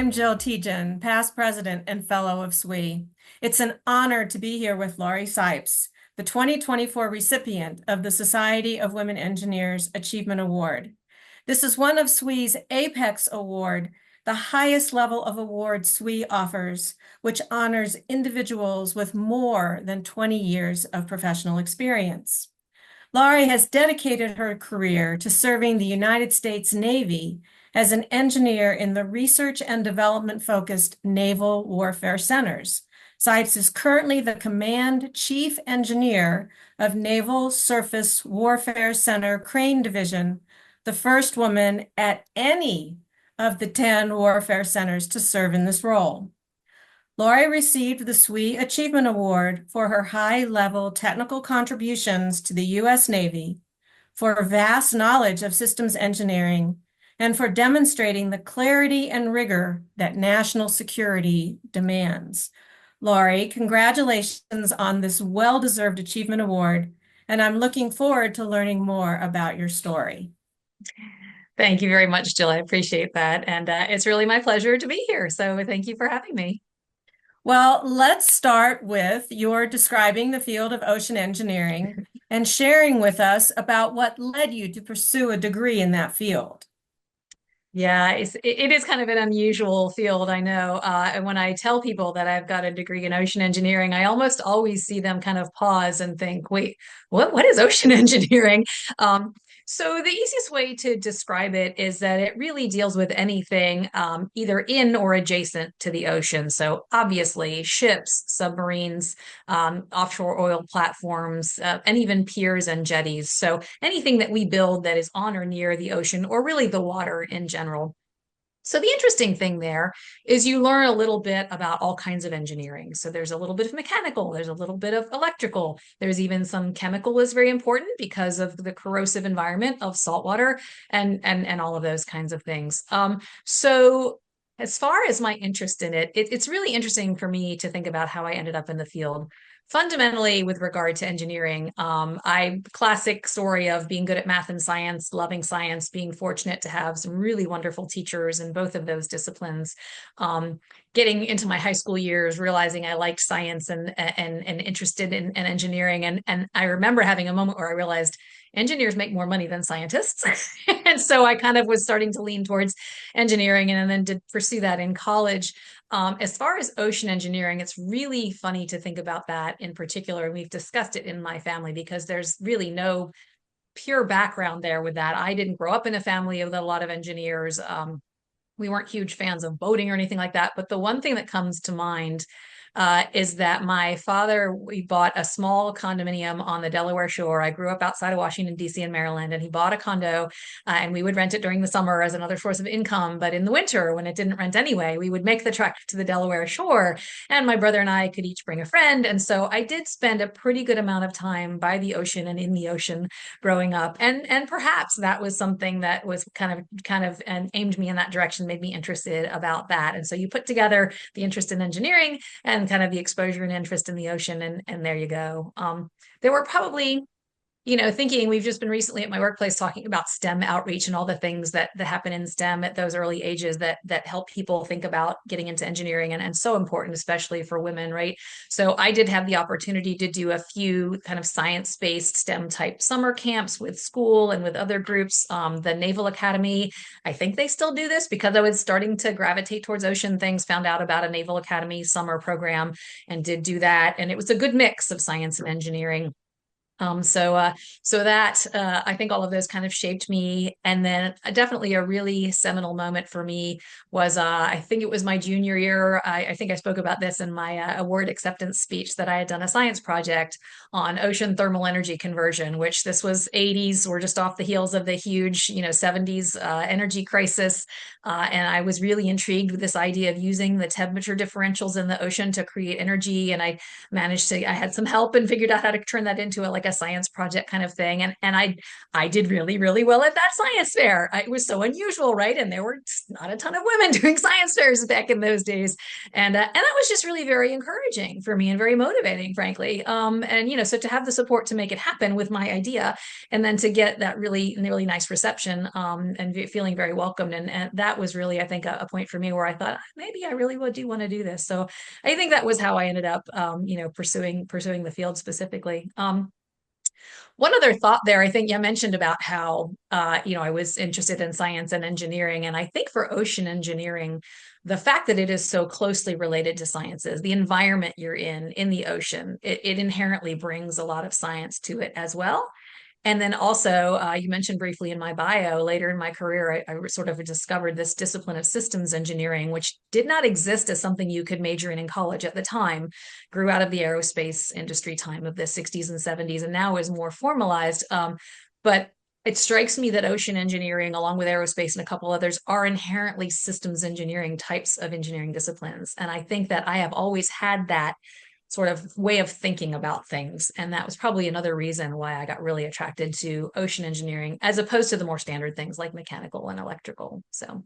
I'm Jill Tietjen, past president and fellow of SWE. It's an honor to be here with Laurie Sipes, the 2024 recipient of the Society of Women Engineers Achievement Award. This is one of SWE's Apex Award, the highest level of award SWE offers, which honors individuals with more than 20 years of professional experience. Laurie has dedicated her career to serving the United States Navy as an engineer in the research and development focused Naval Warfare Centers. Sipes is currently the Command Chief Engineer of Naval Surface Warfare Center Crane Division, the first woman at any of the 10 warfare centers to serve in this role. Laurie received the SWE Achievement Award for her high-level technical contributions to the U.S. Navy, for vast knowledge of systems engineering, and for demonstrating the clarity and rigor that national security demands. Laurie, congratulations on this well-deserved Achievement Award, and I'm looking forward to learning more about your story. Thank you very much, Jill. I appreciate that. And it's really my pleasure to be here. So thank you for having me. Well, let's start with your describing the field of ocean engineering and sharing with us about what led you to pursue a degree in that field. Yeah, it is kind of an unusual field, I know. And when I tell people that I've got a degree in ocean engineering, I almost always see them kind of pause and think, wait, what is ocean engineering? Um, so the easiest way to describe it is that it really deals with anything either in or adjacent to the ocean. So obviously ships, submarines, offshore oil platforms, and even piers and jetties. So anything that we build that is on or near the ocean or really the water in general. So the interesting thing there is you learn a little bit about all kinds of engineering. So there's a little bit of mechanical, there's a little bit of electrical, there's even some chemical is very important because of the corrosive environment of saltwater and all of those kinds of things. So as far as my interest in it's really interesting for me to think about how I ended up in the field. Fundamentally, with regard to engineering, I classic story of being good at math and science, loving science, being fortunate to have some really wonderful teachers in both of those disciplines. Getting into my high school years, realizing I liked science and interested in engineering, and I remember having a moment where I realized engineers make more money than scientists, and so I kind of was starting to lean towards engineering, and then did pursue that in college. As far as ocean engineering, it's really funny to think about that in particular. And we've discussed it in my family because there's really no pure background there with that. I didn't grow up in a family with a lot of engineers. We weren't huge fans of boating or anything like that. But the one thing that comes to mind is that my father, we bought a small condominium on the Delaware Shore. I grew up outside of Washington, D.C. and Maryland, and he bought a condo and we would rent it during the summer as another source of income. But in the winter, when it didn't rent anyway, we would make the trek to the Delaware Shore, and my brother and I could each bring a friend. And so I did spend a pretty good amount of time by the ocean and in the ocean growing up. And perhaps that was something that was kind of and aimed me in that direction, made me interested about that. And so you put together the interest in engineering and kind of the exposure and interest in the ocean, and there you go. There were probably, thinking, we've just been recently at my workplace talking about STEM outreach and all the things that happen in STEM at those early ages that help people think about getting into engineering, and so important, especially for women, right? So I did have the opportunity to do a few kind of science-based STEM type summer camps with school and with other groups. The Naval Academy, I think they still do this because I was starting to gravitate towards ocean things, found out about a Naval Academy summer program and did do that. And it was a good mix of science and engineering. So that I think all of those kind of shaped me. And then definitely a really seminal moment for me was I think it was my junior year. I think I spoke about this in my award acceptance speech, that I had done a science project on ocean thermal energy conversion, which this was 80s. We're just off the heels of the huge, 70s energy crisis. And I was really intrigued with this idea of using the temperature differentials in the ocean to create energy. And I had some help and figured out how to turn that into a like a science project kind of thing. And I did really, really well at that science fair. It was so unusual, right? And there were not a ton of women doing science fairs back in those days. And that was just really very encouraging for me and very motivating, frankly. And, so to have the support to make it happen with my idea, and then to get that really, really nice reception, and feeling very welcomed. And that was really, I think, a point for me where I thought, maybe I really do want to do this. So I think that was how I ended up, pursuing the field specifically. One other thought there, I think you mentioned about how, I was interested in science and engineering. And I think for ocean engineering, the fact that it is so closely related to sciences, the environment you're in the ocean, it inherently brings a lot of science to it as well. And then also, you mentioned briefly in my bio, later in my career, I sort of discovered this discipline of systems engineering, which did not exist as something you could major in college at the time, grew out of the aerospace industry time of the 60s and 70s, and now is more formalized. But it strikes me that ocean engineering, along with aerospace and a couple others, are inherently systems engineering types of engineering disciplines. And I think that I have always had that sort of way of thinking about things. And that was probably another reason why I got really attracted to ocean engineering as opposed to the more standard things like mechanical and electrical. So,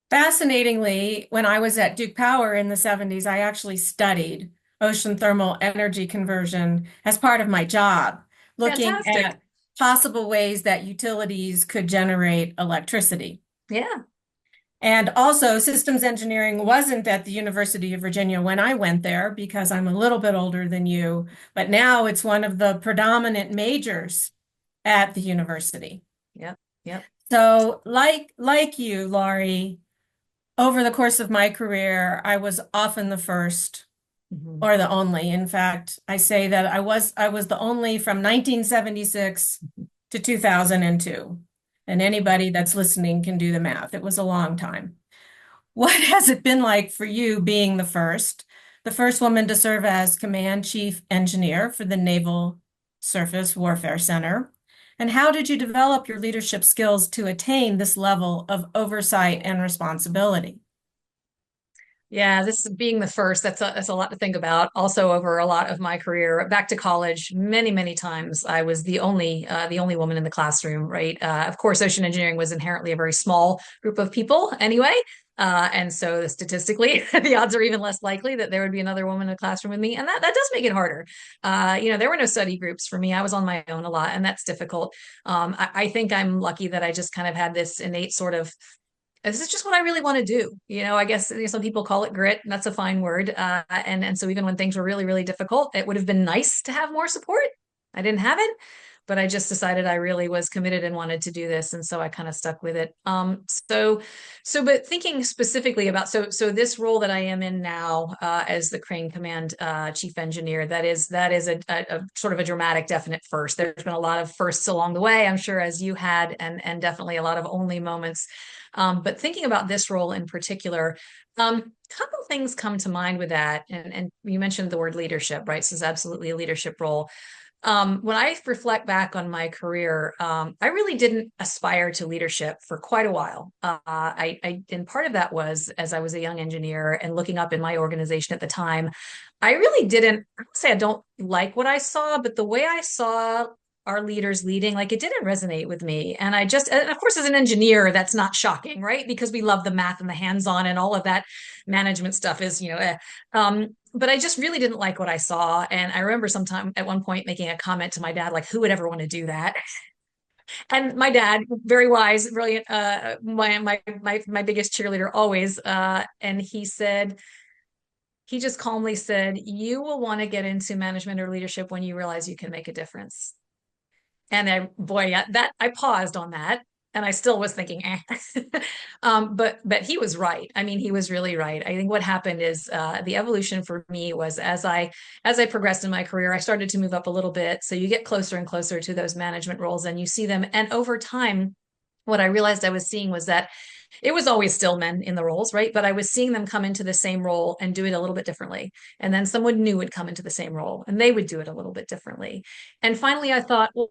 Fascinatingly, when I was at Duke Power in the 70s, I actually studied ocean thermal energy conversion as part of my job, looking fantastic. at possible ways that utilities could generate electricity. Yeah. And also, systems engineering wasn't at the University of Virginia when I went there because I'm a little bit older than you, but now it's one of the predominant majors at the university. Yep. Yep. So, like you, Laurie, over the course of my career, I was often the first Mhm. or the only. In fact, I say that I was the only from 1976 to 2002. And anybody that's listening can do the math. It was a long time. What has it been like for you being the first woman to serve as Command Chief Engineer for the Naval Surface Warfare Center? And how did you develop your leadership skills to attain this level of oversight and responsibility? Yeah, this being the first, that's a lot to think about. Also, over a lot of my career, back to college, many, many times I was the only woman in the classroom, right? Of course, ocean engineering was inherently a very small group of people anyway. And so statistically, the odds are even less likely that there would be another woman in the classroom with me. And that does make it harder. There were no study groups for me. I was on my own a lot, and that's difficult. I think I'm lucky that I just kind of had this innate sort of this is just what I really want to do. I guess some people call it grit, and that's a fine word. And so even when things were really, really difficult, it would have been nice to have more support. I didn't have it, but I just decided I really was committed and wanted to do this, and so I kind of stuck with it. But thinking specifically about so this role that I am in now, as the Crane Command Chief Engineer, that is a sort of a dramatic, definite first. There's been a lot of firsts along the way, I'm sure, as you had, and definitely a lot of only moments. But thinking about this role in particular, couple things come to mind with that, and you mentioned the word leadership, right? This is absolutely a leadership role. When I reflect back on my career, I really didn't aspire to leadership for quite a while. And part of that was as I was a young engineer and looking up in my organization at the time, I really didn't I would say I don't like what I saw, but the way I saw our leaders leading, like it didn't resonate with me. And of course, as an engineer, that's not shocking, right? Because we love the math and the hands-on and all of that management stuff is, but I just really didn't like what I saw. And I remember sometime at one point making a comment to my dad, like, who would ever want to do that? And my dad, very wise, brilliant, my biggest cheerleader always. And he just calmly said, you will want to get into management or leadership when you realize you can make a difference. And boy, yeah, that I paused on that, and I still was thinking, eh. But he was right. I mean, he was really right. I think what happened is the evolution for me was as I progressed in my career, I started to move up a little bit. So you get closer and closer to those management roles, and you see them. And over time, what I realized I was seeing was that it was always still men in the roles, right? But I was seeing them come into the same role and do it a little bit differently. And then someone new would come into the same role and they would do it a little bit differently. And finally I thought, well,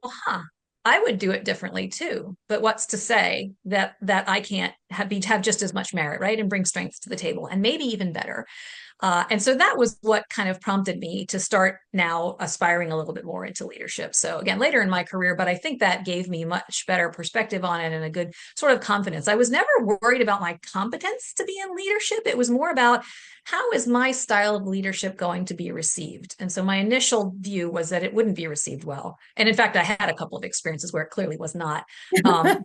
I would do it differently too. But what's to say that I can't have just as much merit, right? And bring strengths to the table and maybe even better. And so that was what kind of prompted me to start now aspiring a little bit more into leadership. So again, later in my career, but I think that gave me much better perspective on it and a good sort of confidence. I was never worried about my competence to be in leadership. It was more about how is my style of leadership going to be received? And so my initial view was that it wouldn't be received well. And in fact, I had a couple of experiences where it clearly was not. But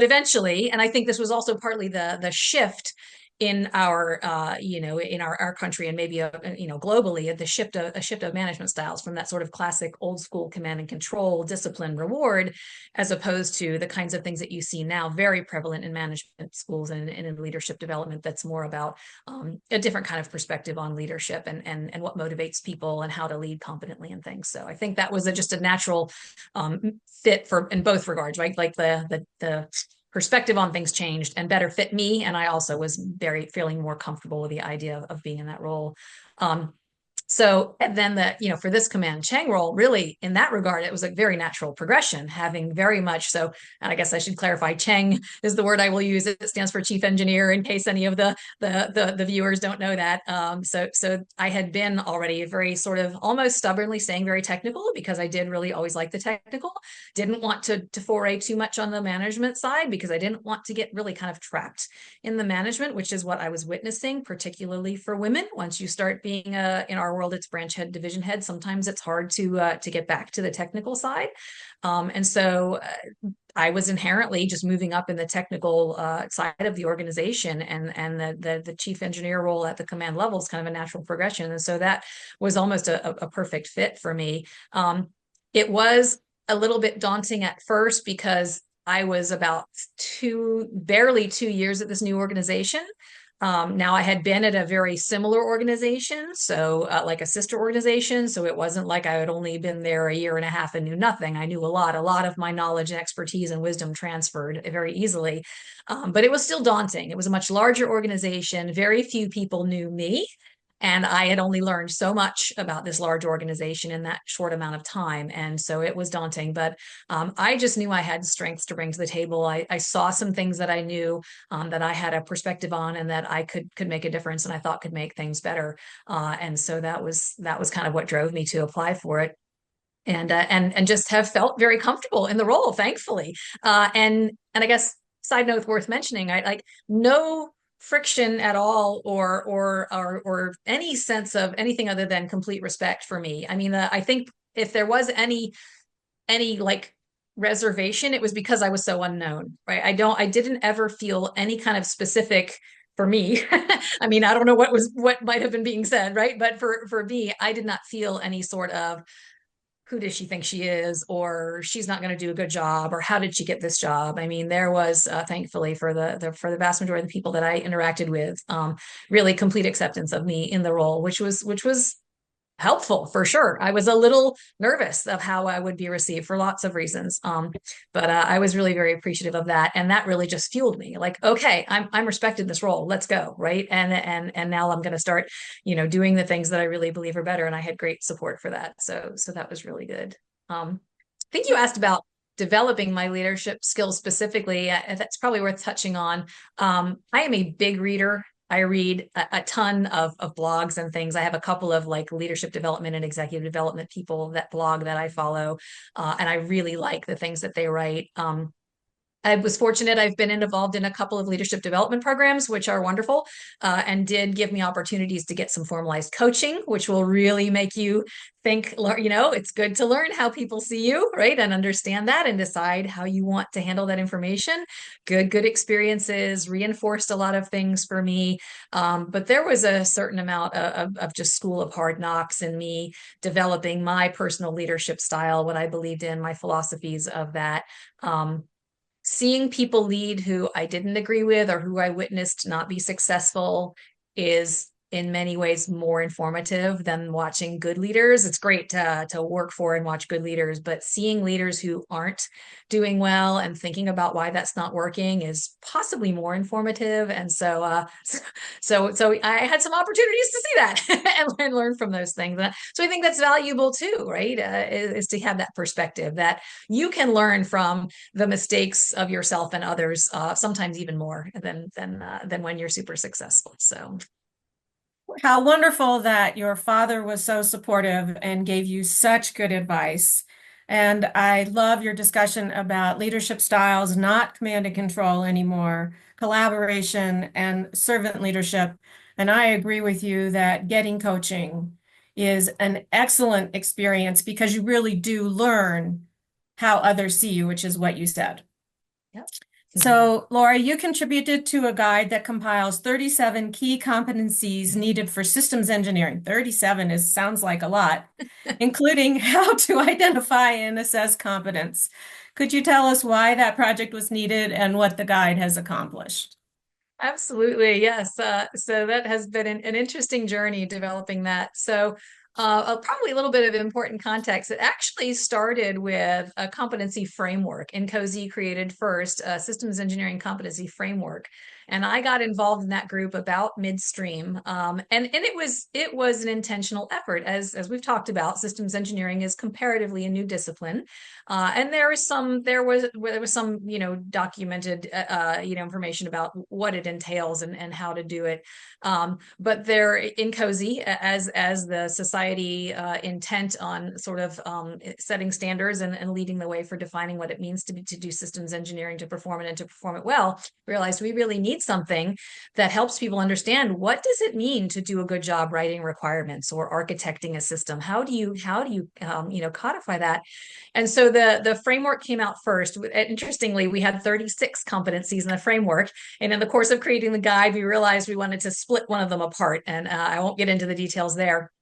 eventually, and I think this was also partly the shift in our in our country and maybe globally, the shift of management styles from that sort of classic old school command and control, discipline, reward, as opposed to the kinds of things that you see now very prevalent in management schools and in leadership development. That's more about a different kind of perspective on leadership and what motivates people and how to lead competently and things. So I think that was just a natural fit for in both regards, right? Like the perspective on things changed and better fit me. And I also was feeling more comfortable with the idea of being in that role. So and then for this command Chang role, really in that regard, it was a very natural progression, having very much so. And I guess I should clarify, Chang is the word I will use. It stands for chief engineer, in case any of the viewers don't know that. So I had been already very sort of almost stubbornly staying very technical, because I did really always like the technical. Didn't want to foray too much on the management side, because I didn't want to get really kind of trapped in the management, which is what I was witnessing, particularly for women. Once you start being in our world, it's branch head, division head. Sometimes it's hard to get back to the technical side, and so I was inherently just moving up in the technical side of the organization, and the chief engineer role at the command level is kind of a natural progression, and so that was almost a perfect fit for me. It was a little bit daunting at first, because I was about barely 2 years at this new organization. Now I had been at a very similar organization, so like a sister organization. So it wasn't like I had only been there a year and a half and knew nothing. I knew a lot. A lot of my knowledge and expertise and wisdom transferred very easily. But it was still daunting. It was a much larger organization. Very few people knew me. And I had only learned so much about this large organization in that short amount of time. And so it was daunting, but I just knew I had strengths to bring to the table. I saw some things that I knew that I had a perspective on, and that I could make a difference, and I thought could make things better. And so that was kind of what drove me to apply for it. And just have felt very comfortable in the role, thankfully. And I guess side note worth mentioning, I like no friction at all, or any sense of anything other than complete respect for me. I mean, I think if there was any like reservation, it was because I was so unknown, right? I didn't ever feel any kind of specific for me. I mean, I don't know what might have been being said, right? But for me, I did not feel any sort of who does she think she is, or she's not going to do a good job, or how did she get this job. I mean, there was thankfully for the vast majority of the people that I interacted with, really complete acceptance of me in the role, which was helpful for sure. I was a little nervous of how I would be received for lots of reasons. But I was really very appreciative of that. And that really just fueled me, like, okay, I'm respected in this role. Let's go. Right. And now I'm going to start, doing the things that I really believe are better. And I had great support for that. So that was really good. I think you asked about developing my leadership skills specifically. That's probably worth touching on. I am a big reader. I read a ton of blogs and things. I have a couple of like leadership development and executive development people that blog that I follow, and I really like the things that they write. I was fortunate. I've been involved in a couple of leadership development programs, which are wonderful, and did give me opportunities to get some formalized coaching, which will really make you think, it's good to learn how people see you, right? And understand that and decide how you want to handle that information. Good experiences, reinforced a lot of things for me. But there was a certain amount of just school of hard knocks in me developing my personal leadership style, what I believed in, my philosophies of that. Seeing people lead who I didn't agree with or who I witnessed not be successful is in many ways more informative than watching good leaders. It's great to work for and watch good leaders, but seeing leaders who aren't doing well and thinking about why that's not working is possibly more informative. And so I had some opportunities to see that and learn from those things. So I think that's valuable too, right? Is to have that perspective that you can learn from the mistakes of yourself and others, sometimes even more than when you're super successful. So How wonderful that your father was so supportive and gave you such good advice. And I love your discussion about leadership styles, not command and control anymore, collaboration and servant leadership. And I agree with you that getting coaching is an excellent experience because you really do learn how others see you, which is what you said. Yep. So, Laura, you contributed to a guide that compiles 37 key competencies needed for systems engineering. 37 sounds like a lot, including how to identify and assess competence. Could you tell us why that project was needed and what the guide has accomplished? Absolutely, yes. So that has been an interesting journey developing that. So probably a little bit of important context. It actually started with a competency framework. NCOSE created first a systems engineering competency framework. And I got involved in that group about midstream. And it was an intentional effort. As we've talked about, systems engineering is comparatively a new discipline. And there was some documented information about what it entails and how to do it. But there in COSI, as the society intent on sort of setting standards and leading the way for defining what it means to do systems engineering, to perform it and to perform it well, realized we really need something that helps people understand, what does it mean to do a good job writing requirements or architecting a system. How do you codify that? And so the framework came out first. Interestingly, we had 36 competencies in the framework. And in the course of creating the guide, we realized we wanted to split one of them apart. And I won't get into the details there.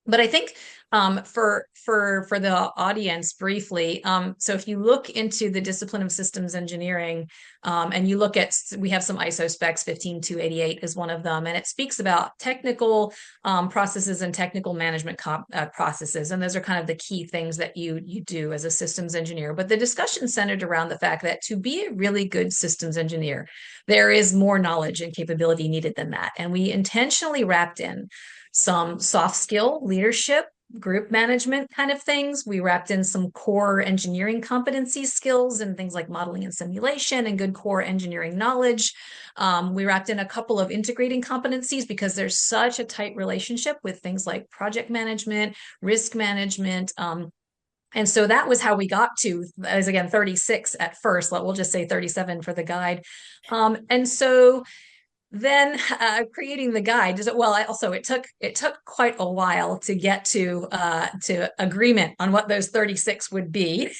But I think for the audience briefly, so if you look into the discipline of systems engineering, and you look at, we have some ISO specs, 15288 is one of them, and it speaks about technical processes and technical management processes, and those are kind of the key things that you do as a systems engineer. But the discussion centered around the fact that to be a really good systems engineer, there is more knowledge and capability needed than that, and we intentionally wrapped in some soft skill leadership, group management kind of things. We wrapped in some core engineering competency skills and things like modeling and simulation and good core engineering knowledge. We wrapped in a couple of integrating competencies because there's such a tight relationship with things like project management, risk management. And so that was how we got to, as again, 36 at first. We'll just say 37 for the guide. And so then creating the guide, it took quite a while to get to agreement on what those 36 would be.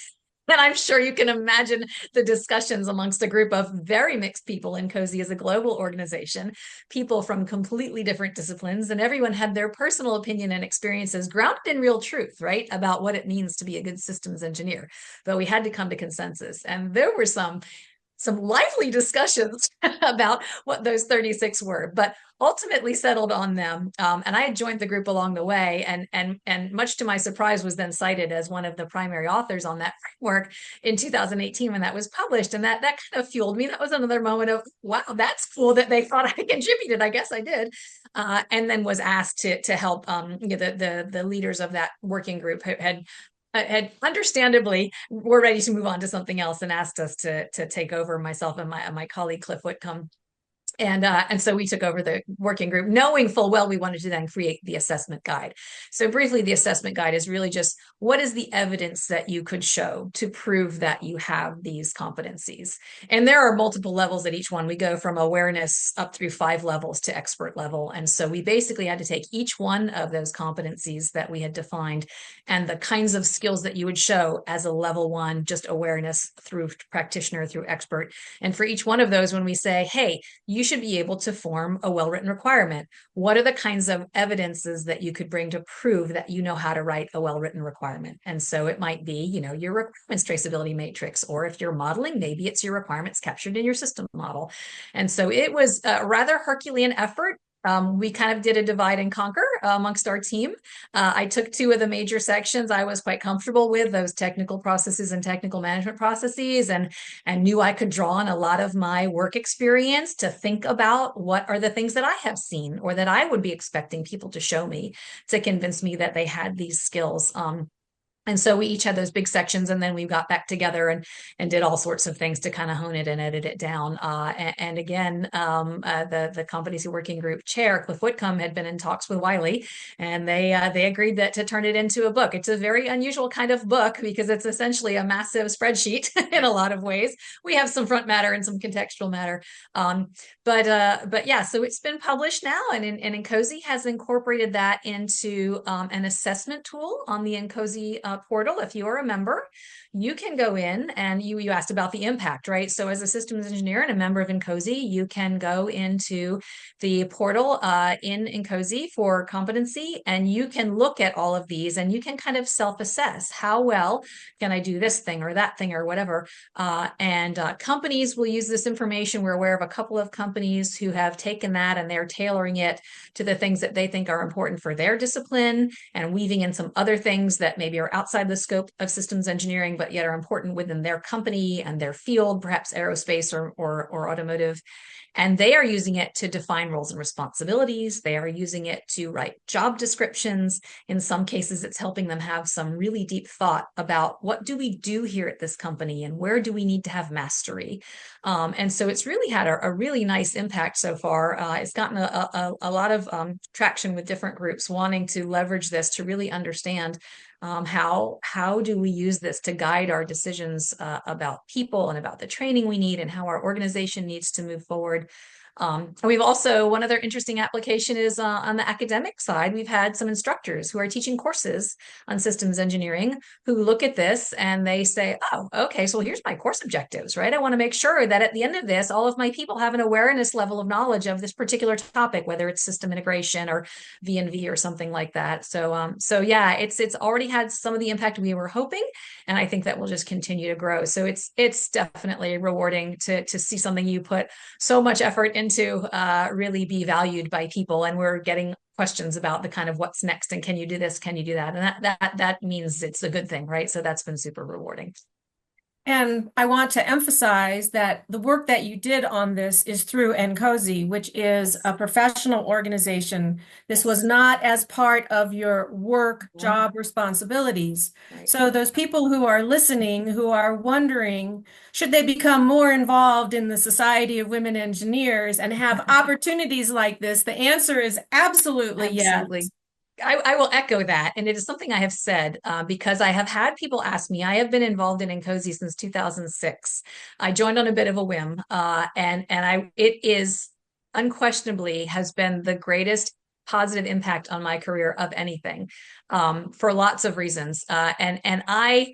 And I'm sure you can imagine the discussions amongst a group of very mixed people. In COSI as a global organization, people from completely different disciplines, and everyone had their personal opinion and experiences grounded in real truth, right, about what it means to be a good systems engineer. But we had to come to consensus, and there were some lively discussions about what those 36 were, but ultimately settled on them. And I had joined the group along the way, and much to my surprise was then cited as one of the primary authors on that framework in 2018 when that was published. And that kind of fueled me. That was another moment of, wow, that's cool that they thought I contributed. I guess I did. And then was asked to help the leaders of that working group had understandably were ready to move on to something else and asked us to take over, myself and my colleague Cliff Whitcomb. And so we took over the working group, knowing full well we wanted to then create the assessment guide. So briefly, the assessment guide is really just, what is the evidence that you could show to prove that you have these competencies? And there are multiple levels at each one. We go from awareness up through 5 levels to expert level. And so we basically had to take each one of those competencies that we had defined and the kinds of skills that you would show as a level 1, just awareness, through practitioner, through expert. And for each one of those, when we say, hey, you should be able to form a well-written requirement, what are the kinds of evidences that you could bring to prove that you know how to write a well-written requirement? And so it might be, your requirements traceability matrix, or if you're modeling, maybe it's your requirements captured in your system model. And so it was a rather Herculean effort. We kind of did a divide and conquer amongst our team. I took 2 of the major sections I was quite comfortable with, those technical processes and technical management processes, and knew I could draw on a lot of my work experience to think about what are the things that I have seen or that I would be expecting people to show me to convince me that they had these skills. And so we each had those big sections, and then we got back together and did all sorts of things to kind of hone it and edit it down. And again, the competency working group chair, Cliff Whitcomb, had been in talks with Wiley, and they agreed that to turn it into a book. It's a very unusual kind of book because it's essentially a massive spreadsheet in a lot of ways. We have some front matter and some contextual matter, um, but yeah, so it's been published now, and Incozy has incorporated that into an assessment tool on the Incozy portal. If you are a member, you can go in, and you asked about the impact, right? So as a systems engineer and a member of Incozy, you can go into the portal in Incozy for competency, and you can look at all of these, and you can kind of self-assess how well can I do this thing or that thing or whatever. And companies will use this information. We're aware of a couple of companies who have taken that and they're tailoring it to the things that they think are important for their discipline, and weaving in some other things that maybe are outside the scope of systems engineering, but yet are important within their company and their field, perhaps aerospace or automotive. And they are using it to define roles and responsibilities. They are using it to write job descriptions. In some cases, it's helping them have some really deep thought about what do we do here at this company and where do we need to have mastery. And so it's really had a really nice impact so far. It's gotten a lot of traction with different groups wanting to leverage this to really understand how do we use this to guide our decisions about people and about the training we need and how our organization needs to move forward. We've also, one other interesting application is on the academic side. We've had some instructors who are teaching courses on systems engineering who look at this and they say, oh, okay, so here's my course objectives, right? I want to make sure that at the end of this, all of my people have an awareness level of knowledge of this particular topic, whether it's system integration or V&V or something like that. So yeah, it's already had some of the impact we were hoping, and I think that will just continue to grow. So it's definitely rewarding to see something you put so much effort into really be valued by people, and we're getting questions about the kind of what's next and can you do this, can you do that, and that means it's a good thing, right? So that's been super rewarding. And I want to emphasize that the work that you did on this is through NCOSY, which is a professional organization. This was not as part of your work job responsibilities. Right. So those people who are listening, who are wondering, should they become more involved in the Society of Women Engineers and have opportunities like this? The answer is absolutely yes. Absolutely. I will echo that. And it is something I have said because I have had people ask me. I have been involved in NCOSY since 2006. I joined on a bit of a whim, and it is unquestionably has been the greatest positive impact on my career of anything, for lots of reasons. My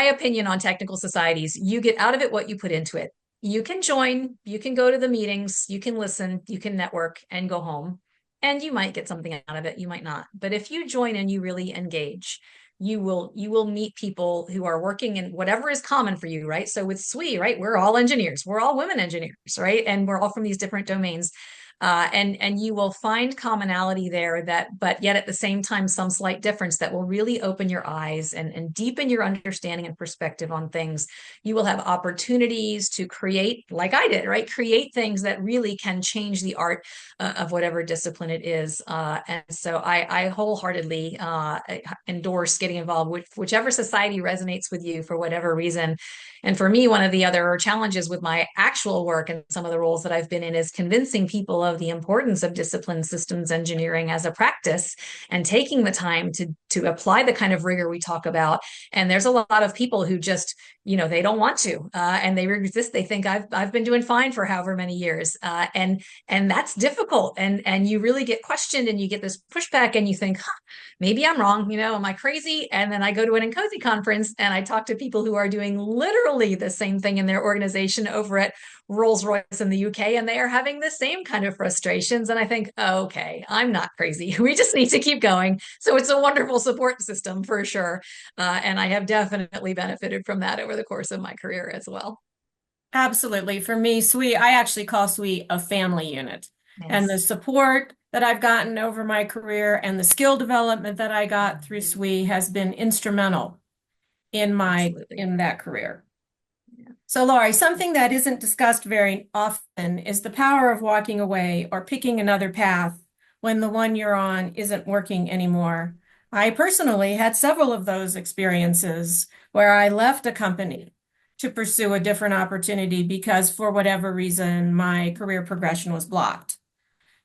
opinion on technical societies, you get out of it what you put into it. You can join, you can go to the meetings, you can listen, you can network and go home. And you might get something out of it, you might not. But if you join and you really engage, you will meet people who are working in whatever is common for you, right? So with SWE, right, we're all engineers, we're all women engineers, right? And we're all from these different domains. And you will find commonality there, but yet at the same time, some slight difference that will really open your eyes and deepen your understanding and perspective on things. You will have opportunities to create, like I did, right? Create things that really can change the art of whatever discipline it is. And so I wholeheartedly endorse getting involved with whichever society resonates with you for whatever reason. And for me, one of the other challenges with my actual work and some of the roles that I've been in is convincing people of the importance of discipline systems engineering as a practice and taking the time to apply the kind of rigor we talk about. And there's a lot of people who just, they don't want to, and they resist. They think I've been doing fine for however many years, and that's difficult. And you really get questioned, and you get this pushback, and you think, maybe I'm wrong. Am I crazy? And then I go to an NCOSY conference and I talk to people who are doing literally the same thing in their organization over at Rolls-Royce in the UK, and they are having the same kind of frustrations. And I think, okay, I'm not crazy. We just need to keep going. So it's a wonderful support system for sure. And I have definitely benefited from that over the course of my career as well. Absolutely. For me, SWE, I actually call SWE a family unit. And the Yes. support that I've gotten over my career and the skill development that I got through SWE has been instrumental in Absolutely. that career. Yeah. So, Laurie, something that isn't discussed very often is the power of walking away or picking another path when the one you're on isn't working anymore. I personally had several of those experiences where I left a company to pursue a different opportunity because for whatever reason, my career progression was blocked.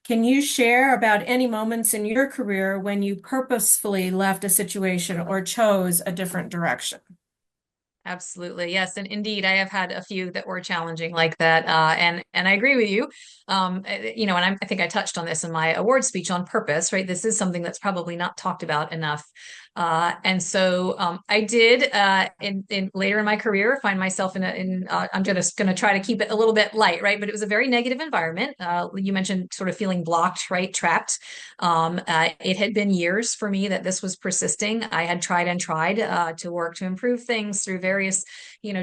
Can you share about any moments in your career when you purposefully left a situation or chose a different direction? Absolutely. Yes. And indeed, I have had a few that were challenging like that. And I agree with you. I think I touched on this in my award speech on purpose, right? This is something that's probably not talked about enough. I did in later in my career find myself I'm just going to try to keep it a little bit light, right? But it was a very negative environment. You mentioned sort of feeling blocked, right? Trapped. It had been years for me that this was persisting. I had tried and tried to work to improve things through various,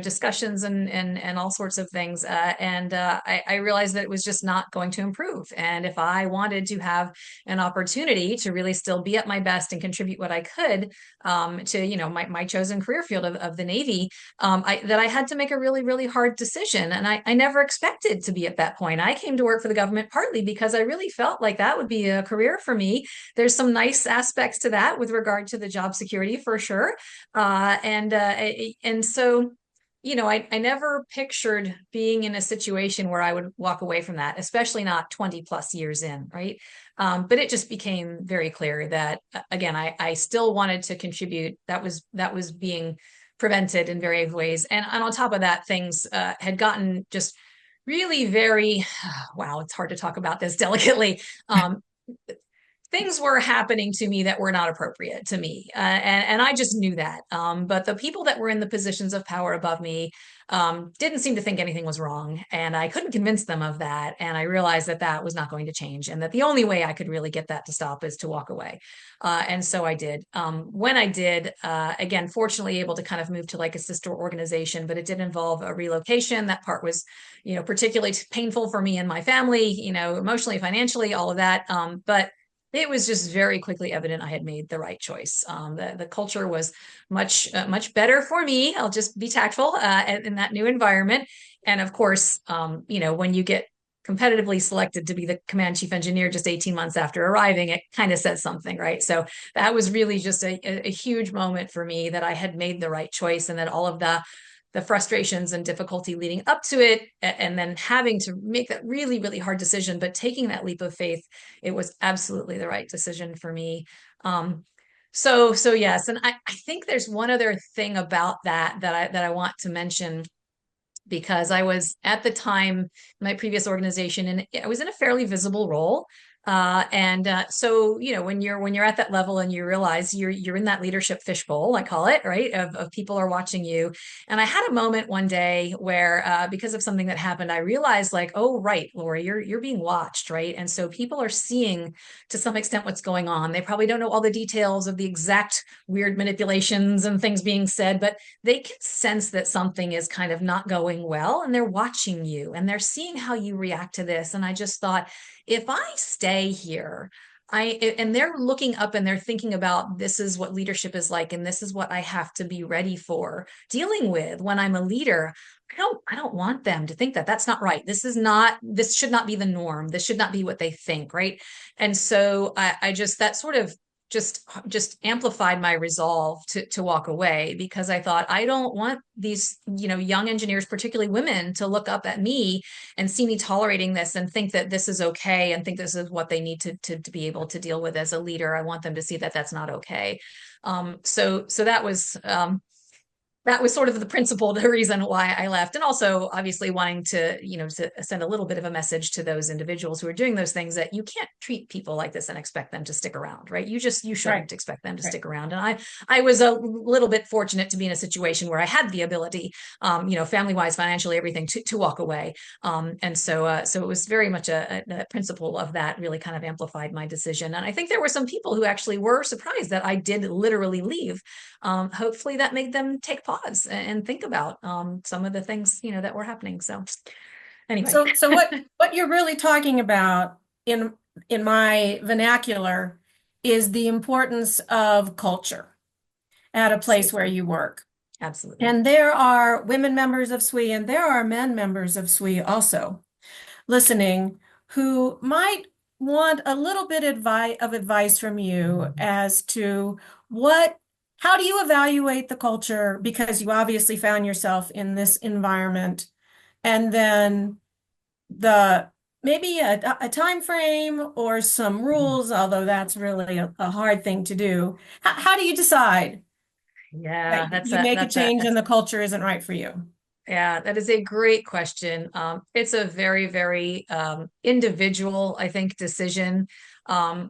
discussions and all sorts of things. I realized that it was just not going to improve. And if I wanted to have an opportunity to really still be at my best and contribute what I could to, my chosen career field of the Navy, that I had to make a really, really hard decision. And I never expected to be at that point. I came to work for the government partly because I really felt like that would be a career for me. There's some nice aspects to that with regard to the job security for sure. And so, I never pictured being in a situation where I would walk away from that, especially not 20 plus years in, right? But it just became very clear that, again, I still wanted to contribute. That was being prevented in various ways. And on top of that, things had gotten just really very, wow, it's hard to talk about this delicately. Things were happening to me that were not appropriate to me. And I just knew that. But the people that were in the positions of power above me didn't seem to think anything was wrong. And I couldn't convince them of that. And I realized that that was not going to change and that the only way I could really get that to stop is to walk away. And so I did. When I did, again, fortunately able to kind of move to like a sister organization, but it did involve a relocation. That part was, particularly painful for me and my family, emotionally, financially, all of that. But it was just very quickly evident I had made the right choice. The culture was much better for me. I'll just be tactful in that new environment. And of course, when you get competitively selected to be the command chief engineer just 18 months after arriving, it kind of says something, right? So that was really just a huge moment for me that I had made the right choice and that all of the frustrations and difficulty leading up to it, and then having to make that really, really hard decision, but taking that leap of faith, it was absolutely the right decision for me. So yes, and I think there's one other thing about that I want to mention because I was at the time in my previous organization and I was in a fairly visible role. So when you're at that level and you realize you're in that leadership fishbowl, I call it, right? Of people are watching you. And I had a moment one day where because of something that happened, I realized like, oh right, Lori, you're being watched, right? And so people are seeing to some extent what's going on. They probably don't know all the details of the exact weird manipulations and things being said, but they can sense that something is kind of not going well and they're watching you and they're seeing how you react to this. And I just thought, if I stay here, and they're looking up and they're thinking about this is what leadership is like, and this is what I have to be ready for dealing with when I'm a leader. I don't want them to think that that's not right. This should not be the norm. This should not be what they think, right? And so I just that sort of just amplified my resolve to walk away because I thought I don't want these young engineers, particularly women, to look up at me and see me tolerating this and think that this is okay and think this is what they need to be able to deal with as a leader. I want them to see that that's not okay. So that was sort of the principle, the reason why I left. And also obviously wanting to send a little bit of a message to those individuals who are doing those things that you can't treat people like this and expect them to stick around, right? You shouldn't Right. expect them to Right. stick around. And I was a little bit fortunate to be in a situation where I had the ability, family wise, financially, everything to walk away. So it was very much a principle of that really kind of amplified my decision. And I think there were some people who actually were surprised that I did literally leave. Hopefully that made them take pause and think about some of the things that were happening. So anyway, So what you're really talking about in my vernacular is the importance of culture at a place where absolutely, you work. absolutely, And there are women members of SWE and there are men members of SWE also listening who might want a little bit of advice from you as to what, how do you evaluate the culture? Because you obviously found yourself in this environment, and then the maybe a time frame or some rules, although that's really a hard thing to do. How do you decide Yeah, that you make a change and the culture isn't right for you? yeah, that is a great question. It's a very, very individual, I think, decision.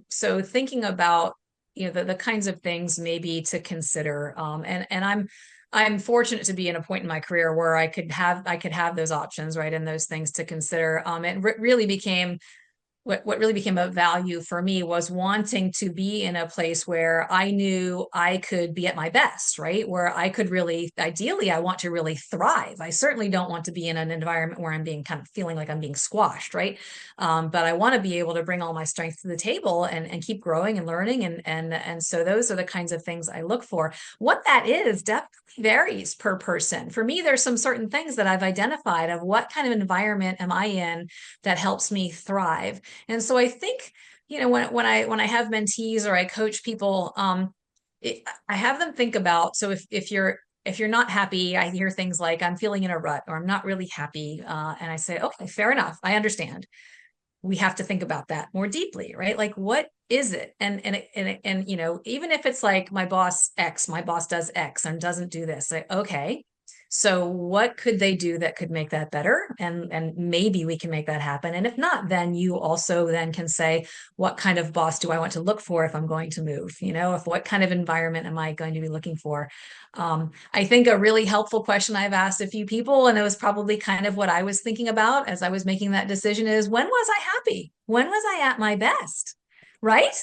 So thinking about, the kinds of things maybe to consider. And I'm fortunate to be in a point in my career where I could have those options, right, and those things to consider. It really became what really became a value for me was wanting to be in a place where I knew I could be at my best, right? Where I could really, ideally, I want to really thrive. I certainly don't want to be in an environment where I'm being kind of feeling like I'm being squashed, right? But I want to be able to bring all my strength to the table and keep growing and learning. And so those are the kinds of things I look for. What that is definitely varies per person. For me, there's some certain things that I've identified of what kind of environment am I in that helps me thrive. And so I think, when I have mentees or I coach people, I have them think about, so if you're not happy, I hear things like I'm feeling in a rut or I'm not really happy, and I say, okay, fair enough, I understand. We have to think about that more deeply, right? Like, what is it? And even if it's like my boss does X and doesn't do this, like, okay, so what could they do that could make that better? And maybe we can make that happen. And if not, then you also then can say, what kind of boss do I want to look for if I'm going to move? If what kind of environment am I going to be looking for? I think a really helpful question I've asked a few people, and it was probably kind of what I was thinking about as I was making that decision, is when was I happy? When was I at my best? Right?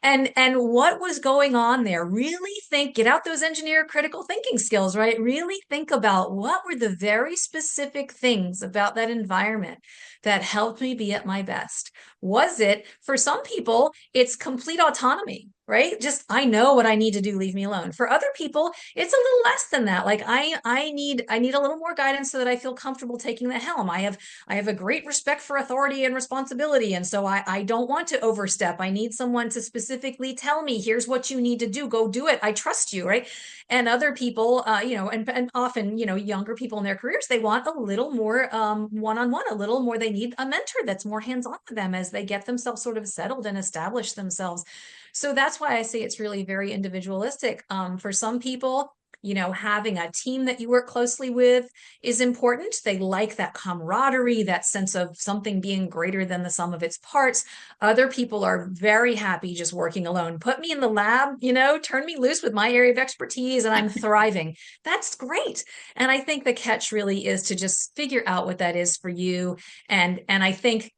And what was going on there? Really get out those engineer critical thinking skills, right? Really think about what were the very specific things about that environment that helped me be at my best. Was it, for some people, it's complete autonomy, right? Just I know what I need to do, leave me alone. For other people, it's a little less than that. Like I need a little more guidance so that I feel comfortable taking the helm. I have a great respect for authority and responsibility, and so I don't want to overstep. I need someone to specifically tell me, here's what you need to do, go do it, I trust you, right? And other people, and often, younger people in their careers, they want a little more one-on-one, a little more, they need a mentor that's more hands-on with them as they get themselves sort of settled and establish themselves. So that's why I say it's really very individualistic. For some people, having a team that you work closely with is important. They like that camaraderie, that sense of something being greater than the sum of its parts. Other people are very happy just working alone. Put me in the lab, turn me loose with my area of expertise and I'm thriving. That's great. And I think the catch really is to just figure out what that is for you. And I think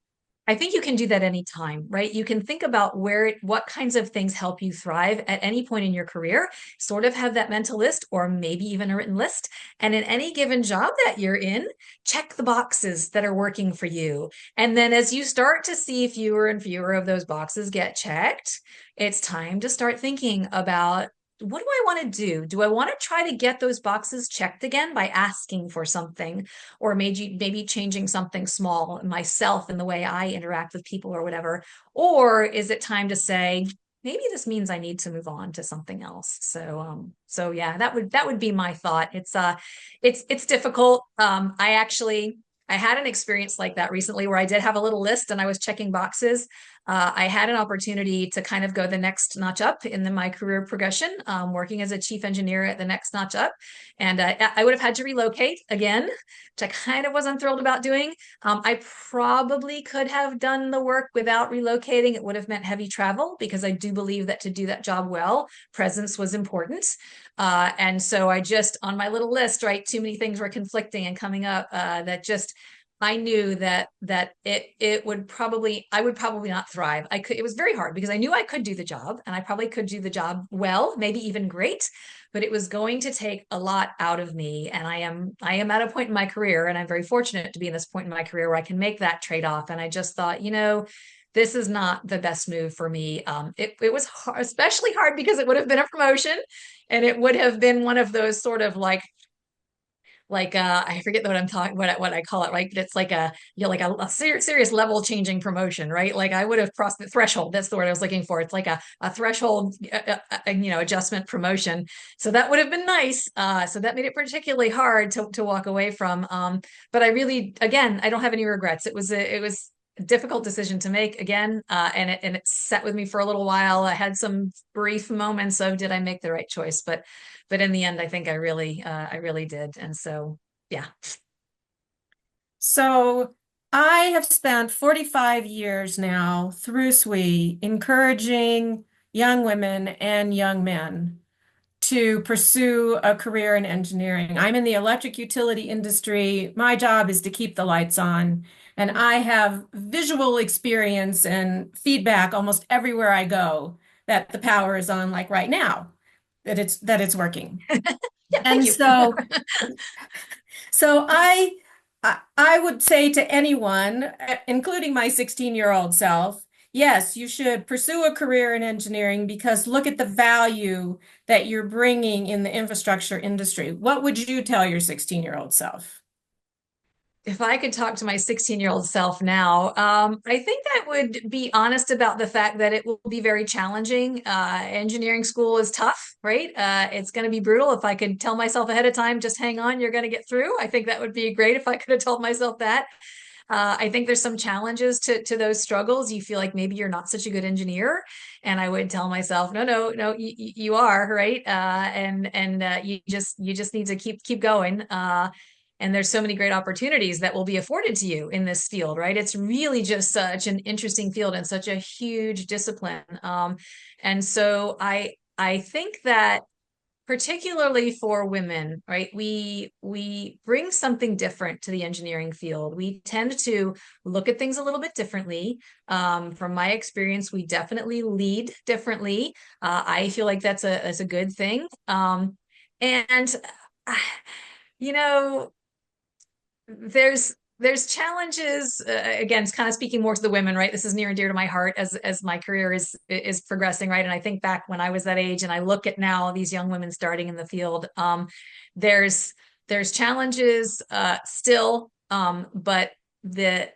you can do that anytime, right? You can think about what kinds of things help you thrive at any point in your career, sort of have that mental list or maybe even a written list. And in any given job that you're in, check the boxes that are working for you. And then as you start to see fewer and fewer of those boxes get checked, it's time to start thinking about, what do I want to do? Do I want to try to get those boxes checked again by asking for something, or maybe changing something small myself in the way I interact with people or whatever? Or is it time to say, maybe this means I need to move on to something else? So yeah, that would be my thought. It's difficult. I had an experience like that recently where I did have a little list and I was checking boxes. I had an opportunity to kind of go the next notch up in my career progression, working as a chief engineer at the next notch up. And I would have had to relocate again, which I kind of wasn't thrilled about doing. I probably could have done the work without relocating. It would have meant heavy travel because I do believe that to do that job well, presence was important. And so I just, on my little list, right, too many things were conflicting and coming up, that just, I knew that it would probably, I would probably not thrive. It was very hard because I knew I could do the job and I probably could do the job well, maybe even great, but it was going to take a lot out of me. And I am at a point in my career, and I'm very fortunate to be in this point in my career where I can make that trade-off. And I just thought, this is not the best move for me. It was hard, especially hard because it would have been a promotion and it would have been one of those sort of like like I forget what I'm talking what I call it, right? But it's like a like a serious level changing promotion, right? Like I would have crossed the threshold. That's the word I was looking for. It's like a threshold, adjustment promotion. So that would have been nice. So that made it particularly hard to walk away from. But I really, again, I don't have any regrets. It was a difficult decision to make again, and it sat with me for a little while. I had some brief moments of did I make the right choice, but in the end, I think I really did. And so, yeah. So I have spent 45 years now through SWE encouraging young women and young men to pursue a career in engineering. I'm in the electric utility industry. My job is to keep the lights on, and I have visual experience and feedback almost everywhere I go that the power is on, like right now, that it's working. Yeah, thank And you. so I would say to anyone, including my 16-year-old self, yes, you should pursue a career in engineering because look at the value that you're bringing in the infrastructure industry. What would you tell your 16-year-old self? If I could talk to my 16-year-old self now, I think I would be honest about the fact that it will be very challenging. Engineering school is tough, right? It's going to be brutal. If I could tell myself ahead of time, just hang on, you're going to get through. I think that would be great if I could have told myself that. I think there's some challenges to those struggles. You feel like maybe you're not such a good engineer, and I would tell myself, no, no, no, you are, right? And you just need to keep going. And there's so many great opportunities that will be afforded to you in this field, right? It's really just such an interesting field and such a huge discipline. And so I think that particularly for women, right? We bring something different to the engineering field. We tend to look at things a little bit differently. From my experience, we definitely lead differently. I feel like that's a good thing. And uh, you know, there's challenges, again, it's kind of speaking more to the women, right? This is near and dear to my heart as my career is progressing, right? And I think back when I was that age and I look at now these young women starting in the field, there's challenges still, but the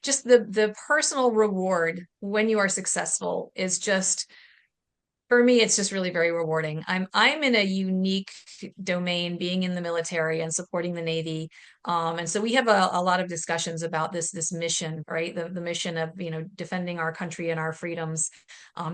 just the personal reward when you are successful is just, for me, it's just really very rewarding. I'm in a unique domain, being in the military and supporting the Navy. And so we have a lot of discussions about this mission, right? The mission of, defending our country and our freedoms.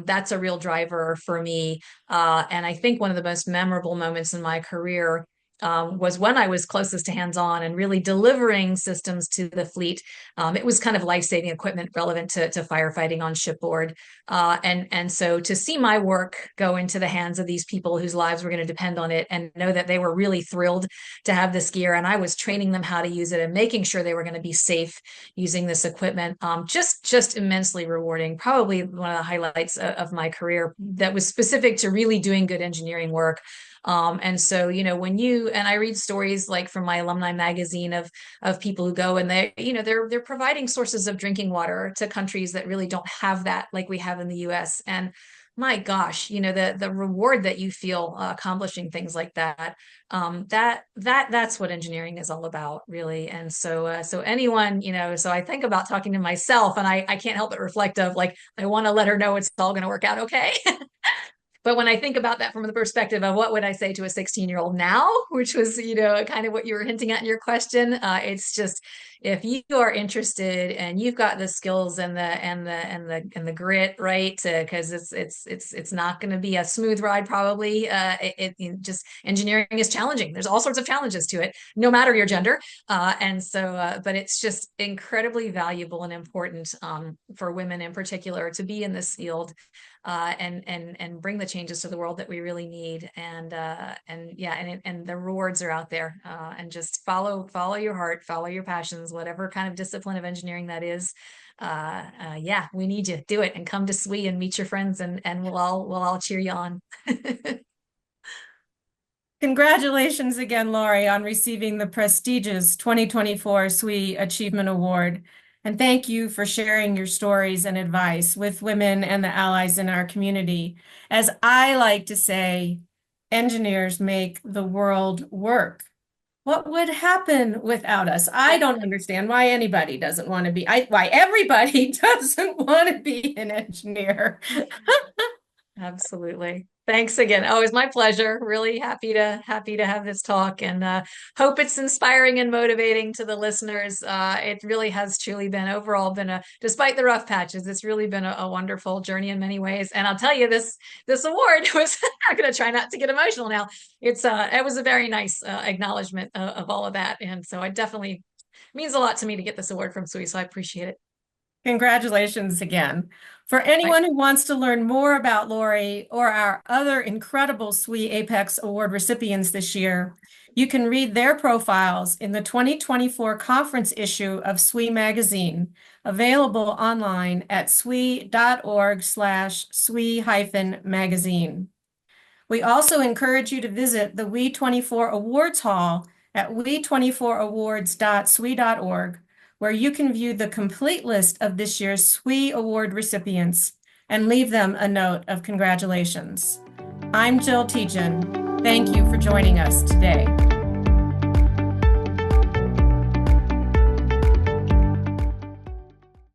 That's a real driver for me. And I think one of the most memorable moments in my career was when I was closest to hands-on and really delivering systems to the fleet. It was kind of life-saving equipment relevant to firefighting on shipboard. And so to see my work go into the hands of these people whose lives were going to depend on it and know that they were really thrilled to have this gear, and I was training them how to use it and making sure they were going to be safe using this equipment, just immensely rewarding. Probably one of the highlights of my career that was specific to really doing good engineering work. And so, when and I read stories like from my alumni magazine of people who go and they're providing sources of drinking water to countries that really don't have that like we have in the US. And my gosh, the reward that you feel accomplishing things like that, that's what engineering is all about, really. And so anyone, so I think about talking to myself, and I can't help but reflect of like, I want to let her know it's all going to work out okay. But when I think about that from the perspective of what would I say to a 16-year-old now, which was, kind of what you were hinting at in your question, it's just, if you are interested and you've got the skills and the grit, right? Because it's not going to be a smooth ride, probably. It just, engineering is challenging. There's all sorts of challenges to it, no matter your gender. But it's just incredibly valuable and important for women in particular to be in this field, and bring the changes to the world that we really need. And the rewards are out there. And just follow your heart, follow your passions, whatever kind of discipline of engineering that is. Yeah, we need you. Do it and come to SWE and meet your friends, and we'll all cheer you on. Congratulations again, Laurie, on receiving the prestigious 2024 SWE Achievement Award. And thank you for sharing your stories and advice with women and the allies in our community. As I like to say, engineers make the world work. What would happen without us? I don't understand why anybody doesn't want to be, why everybody doesn't want to be an engineer. Absolutely. Thanks again. Oh, it's my pleasure. Really happy to have this talk, and hope it's inspiring and motivating to the listeners. It really has truly been overall been a, despite the rough patches, it's really been a wonderful journey in many ways. And I'll tell you, this award was, I'm going to try not to get emotional now. It was a very nice acknowledgement of all of that, and so it definitely means a lot to me to get this award from SWE. So I appreciate it. Congratulations again. For Right. anyone who wants to learn more about Lori or our other incredible SWE Apex Award recipients this year, you can read their profiles in the 2024 conference issue of SWE magazine, available online at swe.org/SWE-magazine. We also encourage you to visit the We24 Awards Hall at we24awards.swe.org, where you can view the complete list of this year's SWE Award recipients and leave them a note of congratulations. I'm Jill Tietjen. Thank you for joining us today.